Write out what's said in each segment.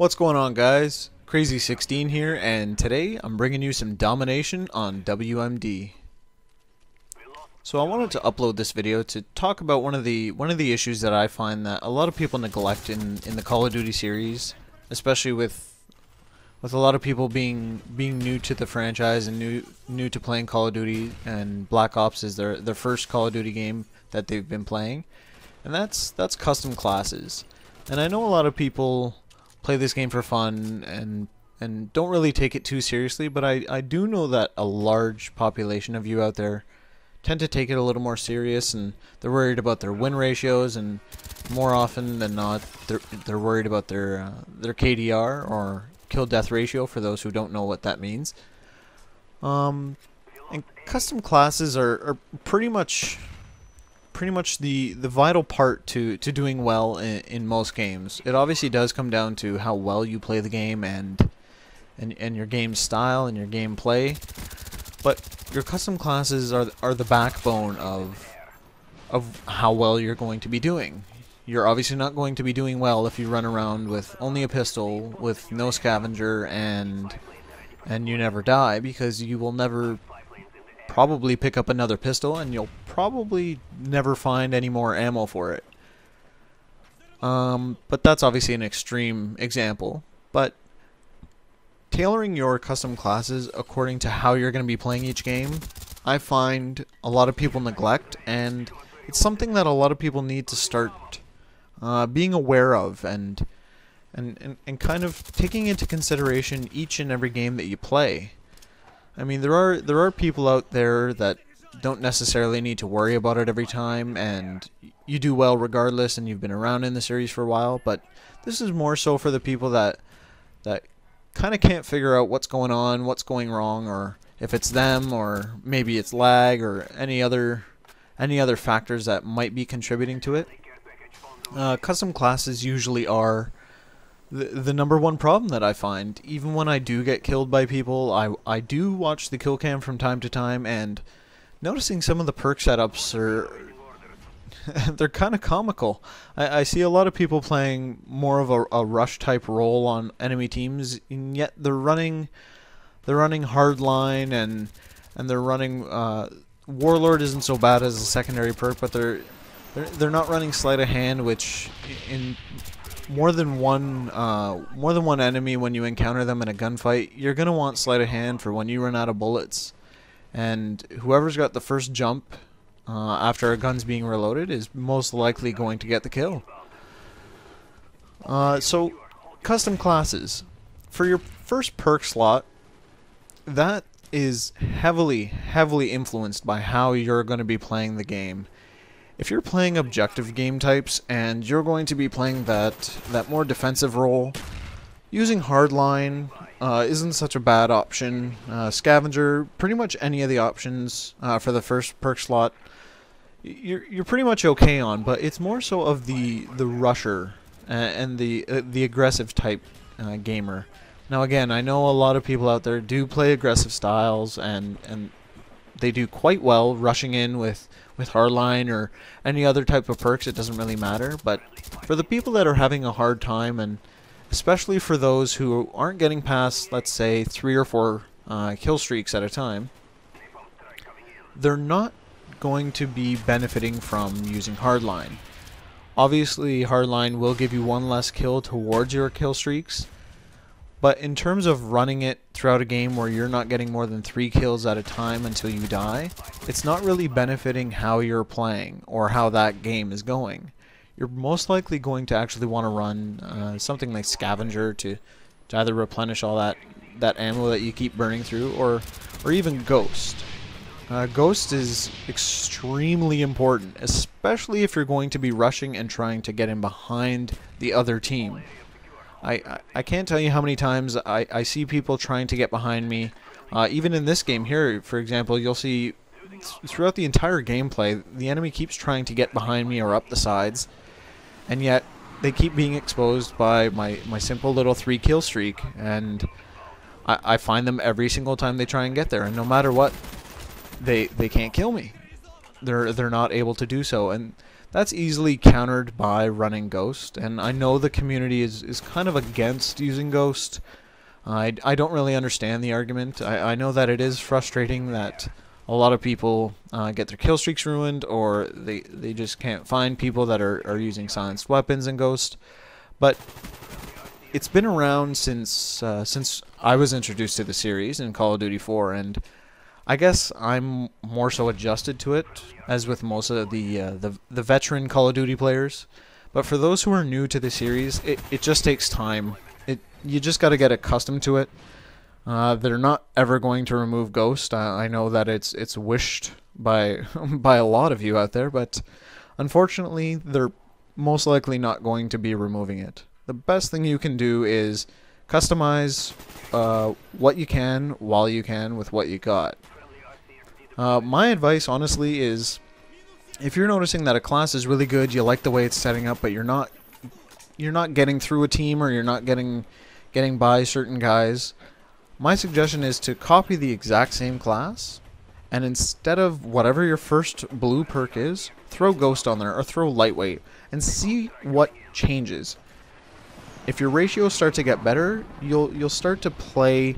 What's going on, guys? Crazy16 here, and today I'm bringing you some Domination on WMD. So I wanted to upload this video to talk about one of the issues that I find that a lot of people neglect in the Call of Duty series, especially with a lot of people being new to the franchise and new to playing Call of Duty, and Black Ops is their first Call of Duty game that they've been playing, and that's custom classes. And I know a lot of people play this game for fun and don't really take it too seriously, but I do know that a large population of you out there tend to take it a little more serious, and they're worried about their win ratios, and more often than not they're worried about their KDR, or kill death ratio, for those who don't know what that means. And custom classes are pretty much the vital part to doing well in most games. It obviously does come down to how well you play the game and your game style and your gameplay, but your custom classes are the backbone of how well you're going to be doing. You're obviously not going to be doing well if you run around with only a pistol, with no scavenger, and you never die, because you will never probably pick up another pistol, and you'll probably never find any more ammo for it. But that's obviously an extreme example. But tailoring your custom classes according to how you're going to be playing each game, I find a lot of people neglect, and it's something that a lot of people need to start being aware of, and kind of taking into consideration each and every game that you play. I mean, there are people out there that don't necessarily need to worry about it every time, and you do well regardless, and you've been around in the series for a while. But this is more so for the people that kind of can't figure out what's going on, what's going wrong, or if it's them, or maybe it's lag, or any other factors that might be contributing to it. Custom classes usually are the number one problem that I find. Even when I do get killed by people, I do watch the kill cam from time to time, and noticing some of the perk setups they're kind of comical. I see a lot of people playing more of a rush type role on enemy teams, and yet they're running Hardline, and they're running Warlord isn't so bad as a secondary perk, but they're not running sleight of hand, which in more than one enemy, when you encounter them in a gunfight, you're gonna want sleight of hand for when you run out of bullets, and whoever's got the first jump after a gun's being reloaded is most likely going to get the kill. So custom classes for your first perk slot, that is heavily influenced by how you're going to be playing the game. If you're playing objective game types and you're going to be playing that more defensive role, using Hardline isn't such a bad option. Scavenger, pretty much any of the options for the first perk slot, you're pretty much okay on. But it's more so of the rusher and the aggressive type gamer. Now again, I know a lot of people out there do play aggressive styles, and they do quite well rushing in with Hardline or any other type of perks. It doesn't really matter. But for the people that are having a hard time, and especially for those who aren't getting past, let's say, 3 or 4 kill streaks at a time, they're not going to be benefiting from using Hardline. Obviously, Hardline will give you one less kill towards your kill streaks, but in terms of running it throughout a game where you're not getting more than 3 kills at a time until you die, it's not really benefiting how you're playing or how that game is going. You're most likely going to actually want to run something like Scavenger to either replenish all that ammo that you keep burning through, or even Ghost. Ghost is extremely important, especially if you're going to be rushing and trying to get in behind the other team. I can't tell you how many times I see people trying to get behind me. Even in this game here, for example, you'll see throughout the entire gameplay, the enemy keeps trying to get behind me or up the sides, and yet they keep being exposed by my simple little 3 kill streak, and I find them every single time they try and get there, and no matter what, they can't kill me. They're not able to do so, and That's easily countered by running Ghost, and I know the community is kind of against using Ghost. I don't really understand the argument. I know that it is frustrating that a lot of people get their kill streaks ruined, or they just can't find people that are using silenced weapons in Ghost. But it's been around since I was introduced to the series in Call of Duty 4, and I guess I'm more so adjusted to it, as with most of the veteran Call of Duty players. But for those who are new to the series, it just takes time. You just got to get accustomed to it. They're not ever going to remove Ghost. I know that it's wished by by a lot of you out there, but unfortunately, they're most likely not going to be removing it. The best thing you can do is customize what you can while you can with what you got. My advice, honestly, is if you're noticing that a class is really good, you like the way it's setting up, but you're not getting through a team, or you're not getting by certain guys, my suggestion is to copy the exact same class, and instead of whatever your first blue perk is, throw Ghost on there, or throw Lightweight, and see what changes. If your ratios start to get better, you'll start to play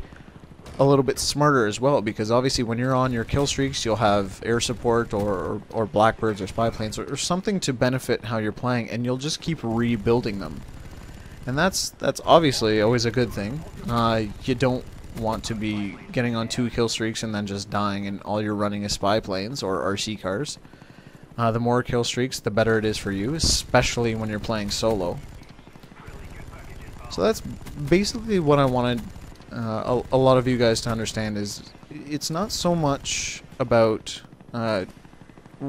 a little bit smarter as well, because obviously when you're on your kill streaks, you'll have air support or blackbirds or spy planes or something to benefit how you're playing, and you'll just keep rebuilding them. And that's obviously always a good thing. You don't want to be getting on 2 kill streaks and then just dying and all you're running is spy planes or RC cars. The more kill streaks, the better it is for you, especially when you're playing solo. So that's basically what I wanted a lot of you guys to understand, is it's not so much about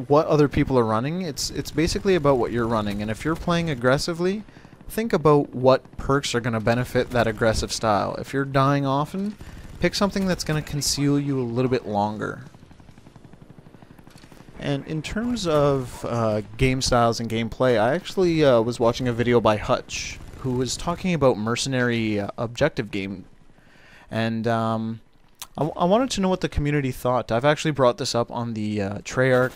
what other people are running, it's basically about what you're running. And if you're playing aggressively, think about what perks are going to benefit that aggressive style. If you're dying often, pick something that's going to conceal you a little bit longer. And in terms of game styles and gameplay, I actually was watching a video by Hutch, who was talking about mercenary objective game. And I wanted to know what the community thought. I've actually brought this up on the Treyarch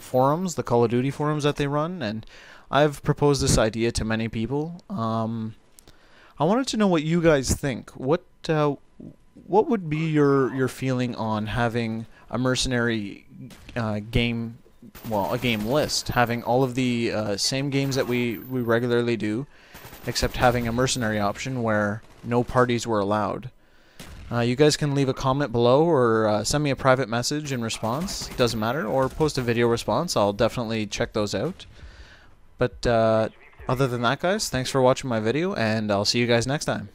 forums, the Call of Duty forums that they run, and I've proposed this idea to many people. I wanted to know what you guys think. What would be your feeling on having a mercenary game, well, a game list, having all of the same games that we regularly do, except having a mercenary option where no parties were allowed? You guys can leave a comment below, or send me a private message in response, doesn't matter, or post a video response. I'll definitely check those out. But other than that, guys, thanks for watching my video, and I'll see you guys next time.